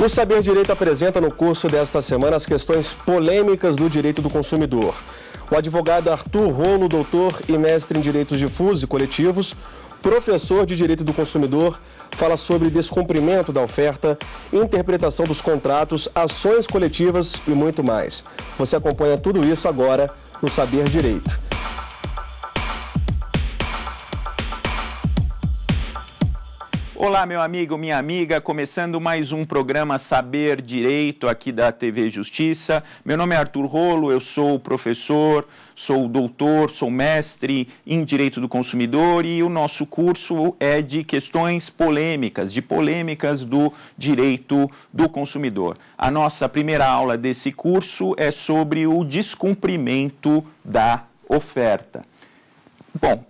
O Saber Direito apresenta no curso desta semana as questões polêmicas do direito do consumidor. O advogado Arthur Rolo, doutor e mestre em direitos difusos e coletivos, professor de direito do consumidor, fala sobre descumprimento da oferta, interpretação dos contratos, ações coletivas e muito mais. Você acompanha tudo isso agora no Saber Direito. Olá, meu amigo, minha amiga, começando mais um programa Saber Direito aqui da TV Justiça. Meu nome é Arthur Rolo, eu sou professor, sou doutor, sou mestre em Direito do Consumidor e o nosso curso é de questões polêmicas, do direito do consumidor. A nossa primeira aula desse curso é sobre o descumprimento da oferta. Bom,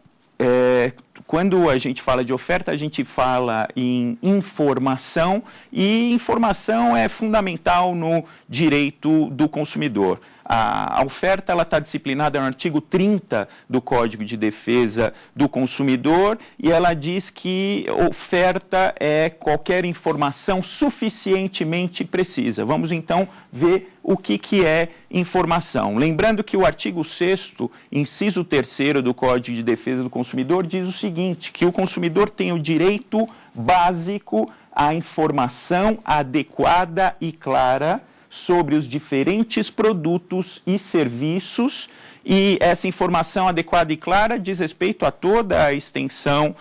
quando a gente fala de oferta, a gente fala em informação e informação é fundamental no direito do consumidor. A oferta está disciplinada no artigo 30 do Código de Defesa do Consumidor e ela diz que oferta é qualquer informação suficientemente precisa. Vamos então ver o que é informação. Lembrando que o artigo 6º, inciso 3º do Código de Defesa do Consumidor diz o seguinte, que o consumidor tem o direito básico à informação adequada e clara sobre os diferentes produtos e serviços, e essa informação adequada e clara diz respeito a toda a extensão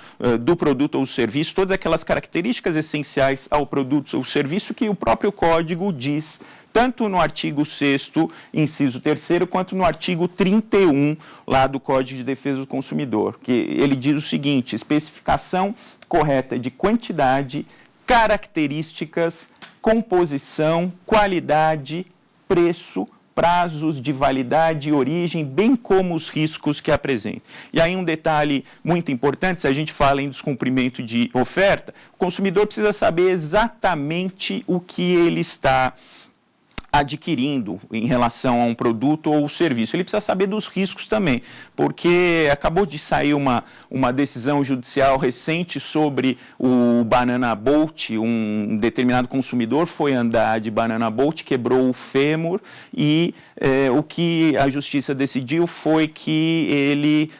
do produto ou serviço, todas aquelas características essenciais ao produto ou serviço que o próprio Código diz, tanto no artigo 6º, inciso 3º, quanto no artigo 31, lá do Código de Defesa do Consumidor, que ele diz o seguinte, especificação correta de quantidade, características, composição, qualidade, preço, prazos de validade e origem, bem como os riscos que apresenta. E aí um detalhe muito importante, se a gente fala em descumprimento de oferta, o consumidor precisa saber exatamente o que ele está adquirindo em relação a um produto ou serviço. Ele precisa saber dos riscos também, porque acabou de sair uma decisão judicial recente sobre o Banana Boat, um determinado consumidor foi andar de Banana Boat, quebrou o fêmur e o que a justiça decidiu foi que ele,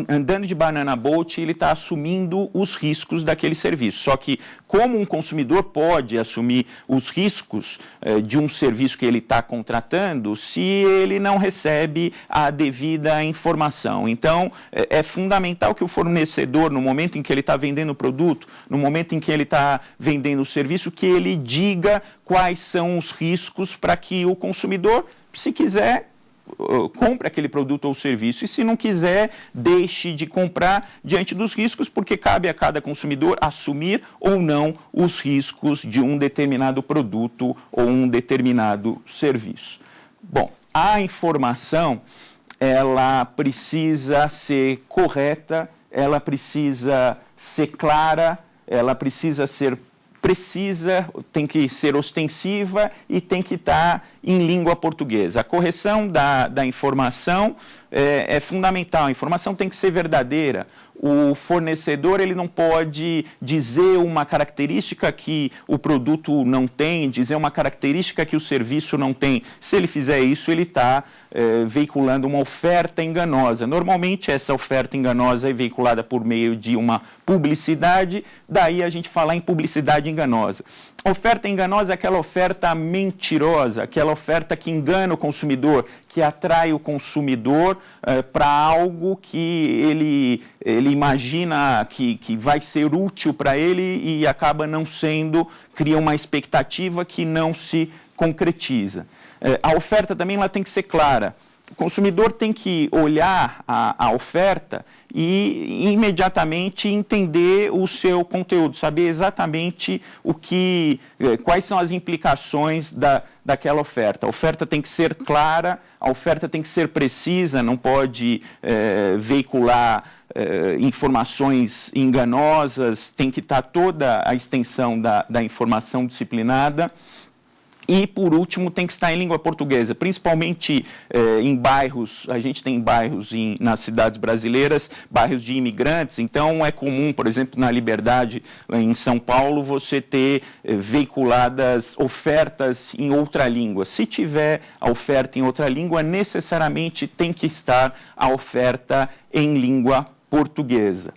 andando de Banana Boat, ele está assumindo os riscos daquele serviço. Só que como um consumidor pode assumir os riscos de um serviço que ele está contratando se ele não recebe a devida informação. Então, é fundamental que o fornecedor, no momento em que ele está vendendo o produto, no momento em que ele está vendendo o serviço, que ele diga quais são os riscos para que o consumidor, se quiser, compre aquele produto ou serviço e se não quiser, deixe de comprar diante dos riscos, porque cabe a cada consumidor assumir ou não os riscos de um determinado produto ou um determinado serviço. Bom, a informação, ela precisa ser correta, ela precisa ser clara, ela precisa ser precisa, tem que ser ostensiva e tem que estar em língua portuguesa. A correção da informação é fundamental, a informação tem que ser verdadeira. O fornecedor ele não pode dizer uma característica que o produto não tem, dizer uma característica que o serviço não tem. Se ele fizer isso, ele está veiculando uma oferta enganosa. Normalmente, essa oferta enganosa é veiculada por meio de uma publicidade, daí a gente fala em publicidade enganosa. Oferta enganosa é aquela oferta mentirosa, aquela oferta que engana o consumidor, que atrai o consumidor para algo que ele imagina que vai ser útil para ele e acaba não sendo, cria uma expectativa que não se concretiza. A oferta também ela tem que ser clara. O consumidor tem que olhar a oferta e imediatamente entender o seu conteúdo, saber exatamente quais são as implicações daquela oferta. A oferta tem que ser clara, a oferta tem que ser precisa, não pode veicular informações enganosas, tem que estar toda a extensão da informação disciplinada. E, por último, tem que estar em língua portuguesa, principalmente em bairros, a gente tem bairros nas cidades brasileiras, bairros de imigrantes, então é comum, por exemplo, na Liberdade, em São Paulo, você ter veiculadas ofertas em outra língua. Se tiver a oferta em outra língua, necessariamente tem que estar a oferta em língua portuguesa.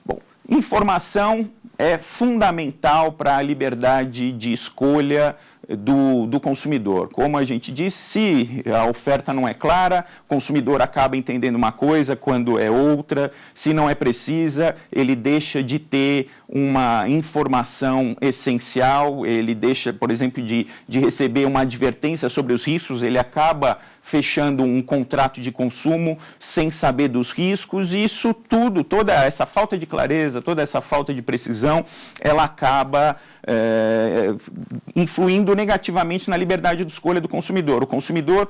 Bom, informação é fundamental para a liberdade de escolha do consumidor. Como a gente disse, se a oferta não é clara, o consumidor acaba entendendo uma coisa quando é outra. Se não é precisa, ele deixa de ter uma informação essencial, ele deixa, por exemplo, de receber uma advertência sobre os riscos, ele acaba fechando um contrato de consumo sem saber dos riscos, e isso tudo, toda essa falta de clareza, toda essa falta de precisão, ela acaba influindo negativamente na liberdade de escolha do consumidor. O consumidor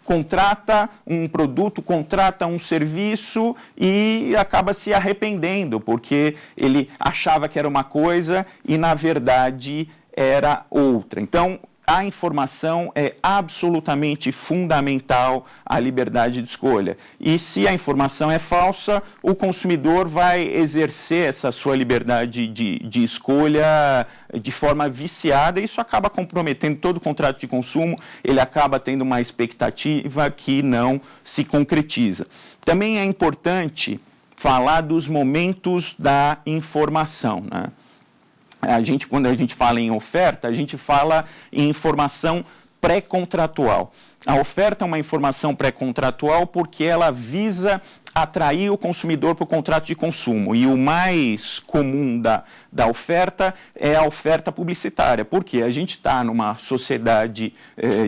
contrata um produto, contrata um serviço e acaba se arrependendo, porque ele achava que era uma coisa e, na verdade, era outra. Então, a informação é absolutamente fundamental à liberdade de escolha. E se a informação é falsa, o consumidor vai exercer essa sua liberdade de escolha de forma viciada, e isso acaba comprometendo todo o contrato de consumo, ele acaba tendo uma expectativa que não se concretiza. Também é importante falar dos momentos da informação, né? Quando a gente fala em oferta, a gente fala em informação pré-contratual. A oferta é uma informação pré-contratual porque ela visa atrair o consumidor para o contrato de consumo. E o mais comum da oferta é a oferta publicitária, porque a gente está numa sociedade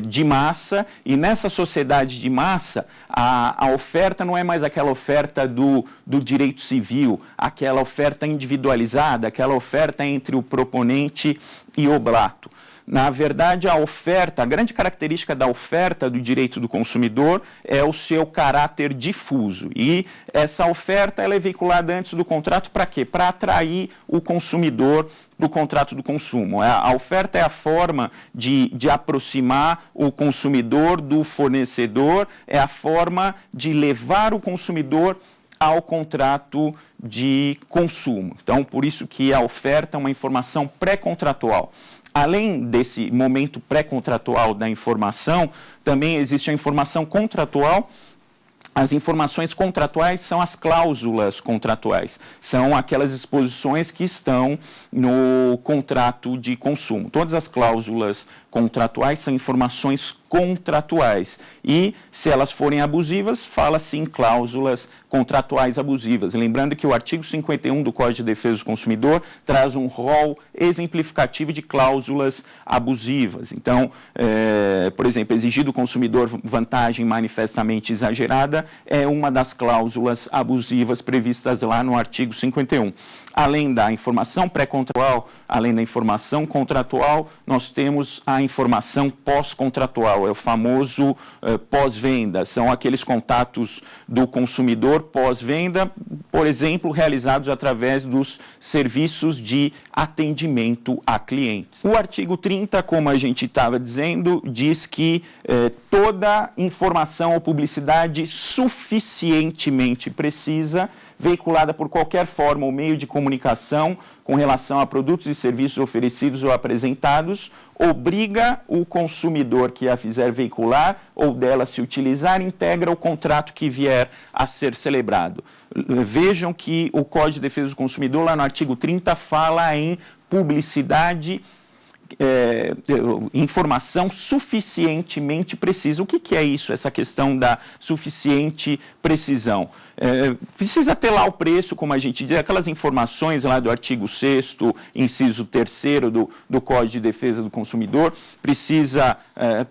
de massa, e nessa sociedade de massa, a oferta não é mais aquela oferta do direito civil, aquela oferta individualizada, aquela oferta entre o proponente e o oblato. Na verdade, a grande característica da oferta do direito do consumidor é o seu caráter difuso. E essa oferta ela é veiculada antes do contrato para quê? Para atrair o consumidor para o contrato do consumo. A oferta é a forma de aproximar o consumidor do fornecedor, é a forma de levar o consumidor ao contrato de consumo. Então, por isso que a oferta é uma informação pré-contratual. Além desse momento pré-contratual da informação, também existe a informação contratual. As informações contratuais são as cláusulas contratuais, são aquelas disposições que estão no contrato de consumo. Todas as cláusulas contratuais são informações contratuais e, se elas forem abusivas, fala-se em cláusulas contratuais abusivas. Lembrando que o artigo 51 do Código de Defesa do Consumidor traz um rol exemplificativo de cláusulas abusivas. Então, por exemplo, exigir do consumidor vantagem manifestamente exagerada é uma das cláusulas abusivas previstas lá no artigo 51. Além da informação pré-contratual, além da informação contratual, nós temos a informação pós-contratual, é o famoso pós-venda. São aqueles contatos do consumidor pós-venda, por exemplo, realizados através dos serviços de atendimento a clientes. O artigo 30, como a gente estava dizendo, diz que toda informação ou publicidade suficientemente precisa, veiculada por qualquer forma ou meio de comunicação com relação a produtos e serviços oferecidos ou apresentados, obriga o consumidor que a fizer veicular ou dela se utilizar, integra o contrato que vier a ser celebrado. Vejam que o Código de Defesa do Consumidor, lá no artigo 30, fala em publicidade, informação suficientemente precisa. O que é isso, essa questão da suficiente precisão? Precisa ter lá o preço, como a gente diz, aquelas informações lá do artigo 6º, inciso 3º do Código de Defesa do Consumidor, precisa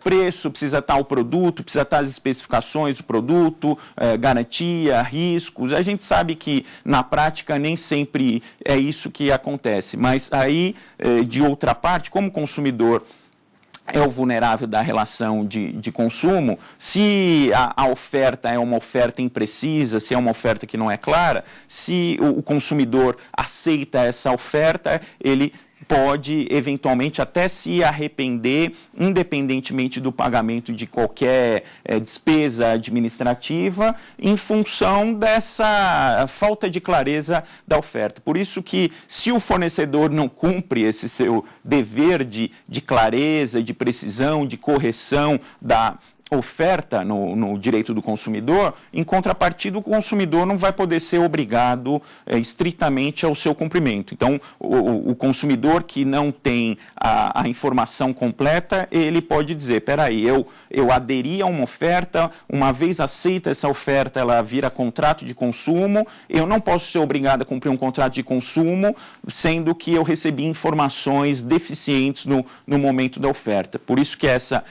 preço, precisa estar o produto, precisa estar as especificações do produto, garantia, riscos. A gente sabe que na prática nem sempre é isso que acontece, mas aí, de outra parte, como o consumidor é o vulnerável da relação de consumo, se a oferta é uma oferta imprecisa, se é uma oferta que não é clara, se o consumidor aceita essa oferta, ele pode, eventualmente, até se arrepender, independentemente do pagamento de qualquer despesa administrativa, em função dessa falta de clareza da oferta. Por isso que, se o fornecedor não cumpre esse seu dever de clareza, de precisão, de correção da oferta no direito do consumidor, em contrapartida, o consumidor não vai poder ser obrigado estritamente ao seu cumprimento. Então, o consumidor que não tem a informação completa, ele pode dizer, peraí, eu aderi a uma oferta, uma vez aceita essa oferta, ela vira contrato de consumo, eu não posso ser obrigado a cumprir um contrato de consumo, sendo que eu recebi informações deficientes no momento da oferta. Por isso que essa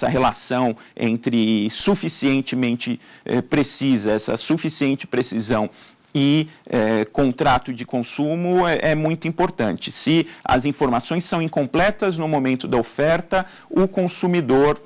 relação entre suficientemente precisa, essa suficiente precisão e contrato de consumo é muito importante. Se as informações são incompletas no momento da oferta, o consumidor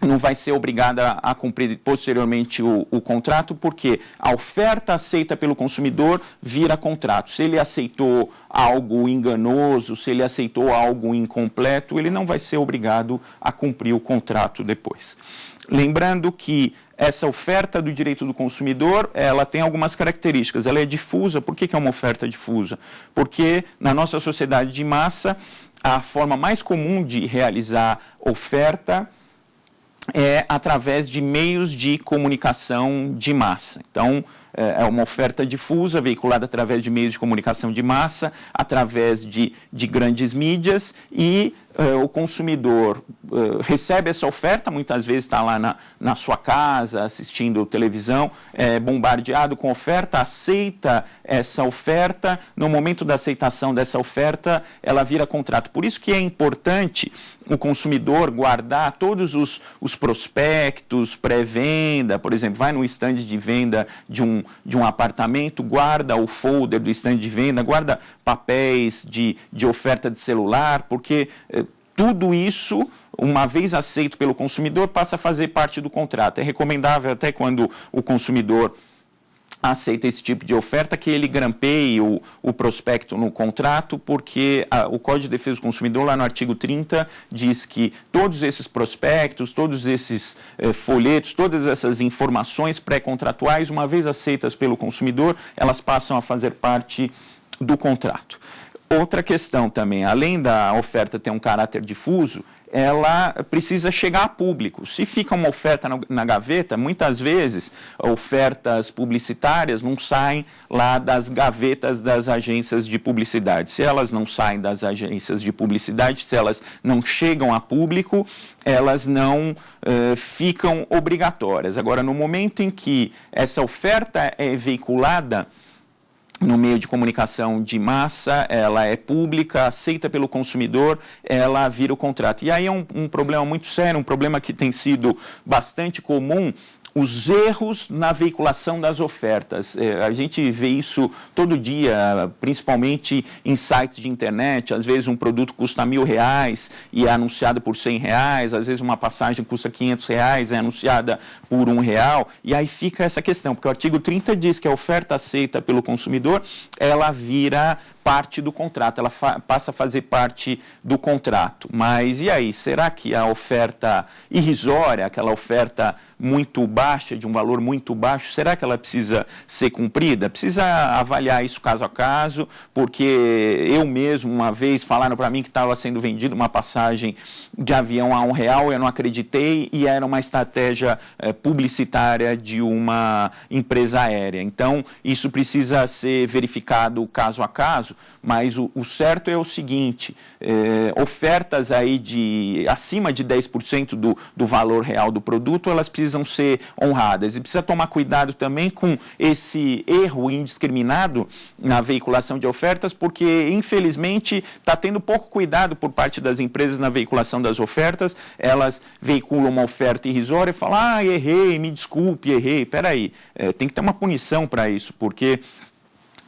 não vai ser obrigado a cumprir posteriormente o contrato, porque a oferta aceita pelo consumidor vira contrato. Se ele aceitou algo enganoso, se ele aceitou algo incompleto, ele não vai ser obrigado a cumprir o contrato depois. Lembrando que essa oferta do direito do consumidor, ela tem algumas características. Ela é difusa. Por que é uma oferta difusa? Porque na nossa sociedade de massa, a forma mais comum de realizar oferta é através de meios de comunicação de massa. Então, é uma oferta difusa, veiculada através de meios de comunicação de massa, através de grandes mídias, e o consumidor recebe essa oferta, muitas vezes está lá na sua casa, assistindo televisão, bombardeado com oferta, aceita essa oferta, no momento da aceitação dessa oferta, ela vira contrato. Por isso que é importante o consumidor guardar todos os prospectos, pré-venda, por exemplo, vai no stand de venda de um apartamento, guarda o folder do stand de venda, guarda papéis de oferta de celular, porque tudo isso, uma vez aceito pelo consumidor, passa a fazer parte do contrato. É recomendável até quando o consumidor aceita esse tipo de oferta que ele grampeie o prospecto no contrato, porque o Código de Defesa do Consumidor, lá no artigo 30, diz que todos esses prospectos, todos esses folhetos, todas essas informações pré-contratuais, uma vez aceitas pelo consumidor, elas passam a fazer parte do contrato. Outra questão também, além da oferta ter um caráter difuso, ela precisa chegar a público. Se fica uma oferta na gaveta, muitas vezes ofertas publicitárias não saem lá das gavetas das agências de publicidade. Se elas não saem das agências de publicidade, se elas não chegam a público, elas não ficam obrigatórias. Agora, no momento em que essa oferta é veiculada no meio de comunicação de massa, ela é pública, aceita pelo consumidor, ela vira o contrato. E aí é um problema muito sério, um problema que tem sido bastante comum, os erros na veiculação das ofertas. A gente vê isso todo dia, principalmente em sites de internet. Às vezes um produto custa R$1.000 e é anunciado por R$100, às vezes uma passagem custa R$500 e é anunciada por R$1. E aí fica essa questão, porque o artigo 30 diz que a oferta aceita pelo consumidor, ela vira parte do contrato, ela passa a fazer parte do contrato. Mas e aí, será que a oferta irrisória, aquela oferta muito baixa, de um valor muito baixo, será que ela precisa ser cumprida? Precisa avaliar isso caso a caso, porque eu mesmo, uma vez, falaram para mim que estava sendo vendida uma passagem de avião a R$1, eu não acreditei, e era uma estratégia publicitária de uma empresa aérea. Então, isso precisa ser verificado caso a caso, mas o certo é o seguinte, ofertas aí acima de 10% do valor real do produto, elas precisam ser honradas. E precisa tomar cuidado também com esse erro indiscriminado na veiculação de ofertas, porque, infelizmente, está tendo pouco cuidado por parte das empresas na veiculação das ofertas. Elas veiculam uma oferta irrisória e falam, errei, me desculpe, errei. Peraí, tem que ter uma punição para isso, porque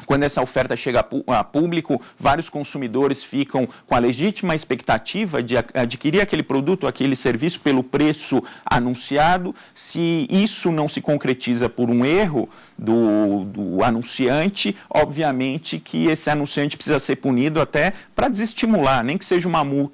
quando essa oferta chega a público, vários consumidores ficam com a legítima expectativa de adquirir aquele produto, aquele serviço pelo preço anunciado. Se isso não se concretiza por um erro do anunciante, obviamente que esse anunciante precisa ser punido até para desestimular, nem que seja uma multa